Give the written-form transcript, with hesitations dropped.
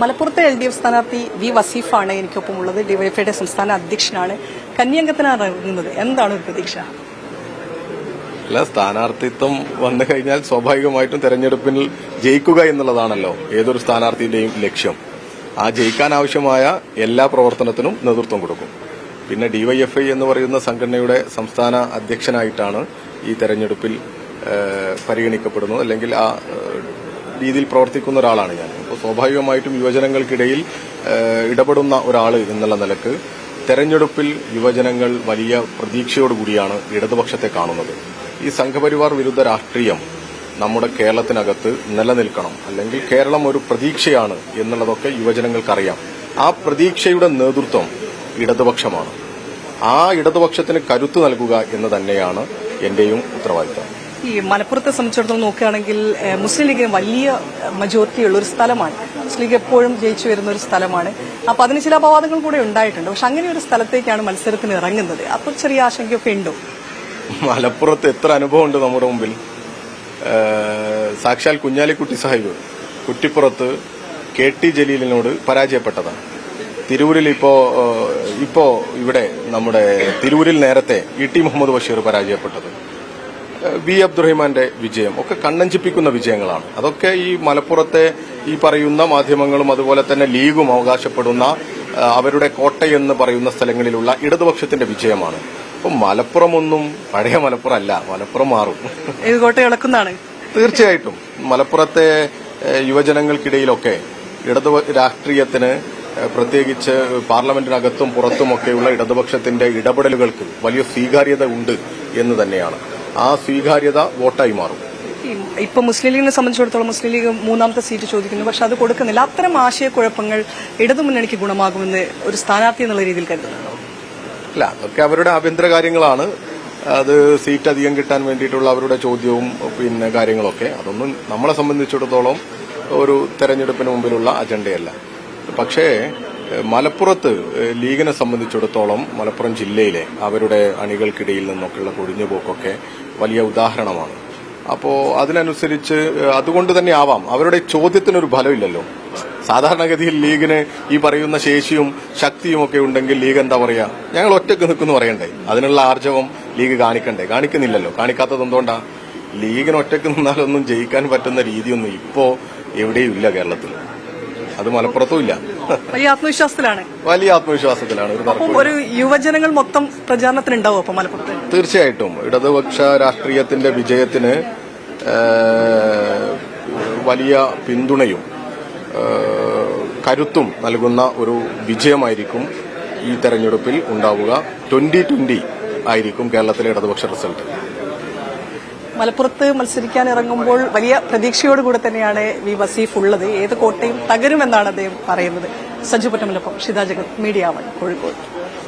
മലപ്പുറത്തെ LDF സ്ഥാനാർത്ഥി V വസീഫാണ് എനിക്കൊപ്പമുള്ളത്. ഡിവൈഎഫ്ഐയുടെ സംസ്ഥാന അധ്യക്ഷനാണ്. കന്യാംഗത്തിനാണ് ഇറങ്ങുന്നത്. എന്താണ് ഒരു പ്രതീക്ഷ? അല്ല, സ്ഥാനാർത്ഥിത്വം വന്നു കഴിഞ്ഞാൽ സ്വാഭാവികമായിട്ടും തെരഞ്ഞെടുപ്പിൽ ജയിക്കുക എന്നുള്ളതാണല്ലോ ഏതൊരു സ്ഥാനാർത്ഥിയുടെയും ലക്ഷ്യം. ആ ജയിക്കാൻ ആവശ്യമായ എല്ലാ പ്രവർത്തനത്തിനും നേതൃത്വം കൊടുക്കും. പിന്നെ ഡിവൈഎഫ്ഐ എന്ന് പറയുന്ന സംഘടനയുടെ സംസ്ഥാന അധ്യക്ഷനായിട്ടാണ് ഈ തെരഞ്ഞെടുപ്പിൽ പരിഗണിക്കപ്പെടുന്നത്, അല്ലെങ്കിൽ ആ രീതിയിൽ പ്രവർത്തിക്കുന്ന ഒരാളാണ് ഞാൻ. അപ്പോൾ സ്വാഭാവികമായിട്ടും യുവജനങ്ങൾക്കിടയിൽ ഇടപെടുന്ന ഒരാൾ എന്നുള്ള നിലക്ക് തെരഞ്ഞെടുപ്പിൽ യുവജനങ്ങൾ വലിയ പ്രതീക്ഷയോടുകൂടിയാണ് ഇടതുപക്ഷത്തെ കാണുന്നത്. ഈ സംഘപരിവാർ വിരുദ്ധ രാഷ്ട്രീയം നമ്മുടെ കേരളത്തിനകത്ത് നിലനിൽക്കണം, അല്ലെങ്കിൽ കേരളം ഒരു പ്രതീക്ഷയാണ് എന്നുള്ളതൊക്കെ യുവജനങ്ങൾക്കറിയാം. ആ പ്രതീക്ഷയുടെ നേതൃത്വം ഇടതുപക്ഷമാണ്. ആ ഇടതുപക്ഷത്തിന് കരുത്ത് നൽകുക എന്ന് തന്നെയാണ് എന്റെയും ഉത്തരവാദിത്തം. ഈ മലപ്പുറത്തെ സംബന്ധിച്ചിടത്തോളം നോക്കുകയാണെങ്കിൽ മുസ്ലിം ലീഗിന് വലിയ മജോറിറ്റി ഉള്ള ഒരു സ്ഥലമാണ്. മുസ്ലിം ലീഗ് എപ്പോഴും ജയിച്ചു വരുന്ന ഒരു സ്ഥലമാണ്. അപ്പൊ അതിന് ചില അപവാദങ്ങൾ കൂടെ ഉണ്ടായിട്ടുണ്ട്. പക്ഷെ അങ്ങനെ ഒരു സ്ഥലത്തേക്കാണ് മത്സരത്തിന് ഇറങ്ങുന്നത്. അപ്പോൾ ചെറിയ ആശങ്കയൊക്കെ ഉണ്ടോ? മലപ്പുറത്ത് എത്ര അനുഭവമുണ്ട് നമ്മുടെ മുമ്പിൽ. സാക്ഷാൽ കുഞ്ഞാലിക്കുട്ടി സാഹിബ് കുറ്റിപ്പുറത്ത് KT ജലീലിനോട് പരാജയപ്പെട്ടതാണ്. തിരൂരിൽ ഇപ്പോ ഇവിടെ നമ്മുടെ തിരൂരിൽ നേരത്തെ ET മുഹമ്മദ് ബഷീർ പരാജയപ്പെട്ടത്, V അബ്ദുറഹിമാന്റെ വിജയം ഒക്കെ കണ്ണഞ്ചിപ്പിക്കുന്ന വിജയങ്ങളാണ്. അതൊക്കെ ഈ മലപ്പുറത്തെ ഈ പറയുന്ന മാധ്യമങ്ങളും അതുപോലെ തന്നെ ലീഗും അവകാശപ്പെടുന്ന അവരുടെ കോട്ടയെന്ന് പറയുന്ന സ്ഥലങ്ങളിലുള്ള ഇടതുപക്ഷത്തിന്റെ വിജയമാണ്. അപ്പം മലപ്പുറമൊന്നും പഴയ മലപ്പുറം അല്ല, മലപ്പുറം മാറും. കോട്ട ഇളക്കുന്നതാണ്. തീർച്ചയായിട്ടും മലപ്പുറത്തെ യുവജനങ്ങൾക്കിടയിലൊക്കെ ഇടതു രാഷ്ട്രീയത്തിന്, പ്രത്യേകിച്ച് പാർലമെന്റിനകത്തും പുറത്തുമൊക്കെയുള്ള ഇടതുപക്ഷത്തിന്റെ ഇടപെടലുകൾക്ക് വലിയ സ്വീകാര്യത ഉണ്ട് എന്ന് തന്നെയാണ്. ആ സ്വീകാര്യത വോട്ടായി മാറും. ഇപ്പൊ മുസ്ലിം ലീഗിനെ സംബന്ധിച്ചിടത്തോളം മുസ്ലിം ലീഗ് 3ാമത്തെ സീറ്റ് ചോദിക്കുന്നു, പക്ഷെ അത് കൊടുക്കുന്നില്ല. അത്തരം ആശയക്കുഴപ്പങ്ങൾ ഇടതുമുന്നണിക്ക് ഗുണമാകുമെന്ന് ഒരു സ്ഥാനാർത്ഥി എന്നുള്ള രീതിയിൽ കരുതുന്നുണ്ടോ? അല്ല, അതൊക്കെ അവരുടെ ആഭ്യന്തര കാര്യങ്ങളാണ്. അത് സീറ്റ് അധികം കിട്ടാൻ വേണ്ടിയിട്ടുള്ള അവരുടെ ചോദ്യവും പിന്നെ കാര്യങ്ങളൊക്കെ, അതൊന്നും നമ്മളെ സംബന്ധിച്ചിടത്തോളം ഒരു തെരഞ്ഞെടുപ്പിന് മുമ്പിലുള്ള അജണ്ടയല്ല. പക്ഷേ മലപ്പുറത്ത് ലീഗിനെ സംബന്ധിച്ചിടത്തോളം മലപ്പുറം ജില്ലയിലെ അവരുടെ അണികൾക്കിടയിൽ നിന്നൊക്കെയുള്ള കൊഴിഞ്ഞുപോക്കൊക്കെ വലിയ ഉദാഹരണമാണ്. അപ്പോ അതിനനുസരിച്ച് അതുകൊണ്ട് തന്നെ ആവാം അവരുടെ ചോദ്യത്തിനൊരു ഫലമില്ലല്ലോ. സാധാരണഗതിയിൽ ലീഗിന് ഈ പറയുന്ന ശേഷിയും ശക്തിയും ഒക്കെ ഉണ്ടെങ്കിൽ ലീഗ് എന്താ പറയാ, ഞങ്ങൾ ഒറ്റക്ക് നിൽക്കുന്നു പറയണ്ടേ? അതിനുള്ള ആർജവം ലീഗ് കാണിക്കണ്ടേ? കാണിക്കുന്നില്ലല്ലോ. കാണിക്കാത്തത് എന്തുകൊണ്ടാ? ലീഗിന് ഒറ്റക്ക് നിന്നാലൊന്നും ജയിക്കാൻ പറ്റുന്ന രീതിയൊന്നും ഇപ്പോ എവിടെയും ഇല്ല കേരളത്തിൽ. അത് മലപ്പുറത്തും ഇല്ല. വലിയ ആത്മവിശ്വാസത്തിലാണ്. ഒരു യുവജനങ്ങൾ മൊത്തം പ്രചാരണത്തിനുണ്ടാവും അപ്പൊ മലപ്പുറത്ത്. തീർച്ചയായിട്ടും ഇടതുപക്ഷ രാഷ്ട്രീയത്തിന്റെ വിജയത്തിന് വലിയ പിന്തുണയും കരുത്തും നൽകുന്ന ഒരു വിജയമായിരിക്കും ഈ തെരഞ്ഞെടുപ്പിൽ ഉണ്ടാവുക. 2020 ആയിരിക്കും കേരളത്തിലെ ഇടതുപക്ഷ റിസൾട്ട്. മലപ്പുറത്ത് മത്സരിക്കാൻ ഇറങ്ങുമ്പോൾ വലിയ പ്രതീക്ഷയോടുകൂടെ തന്നെയാണ് വി വസീഫ് ഉള്ളത്. ഏത് കോട്ടയും തകരുമെന്നാണ് അദ്ദേഹം പറയുന്നത്. സഞ്ജു പറ്റമലപ്പം, ഷിത ജഗത്, മീഡിയ 1, കോഴിക്കോട്.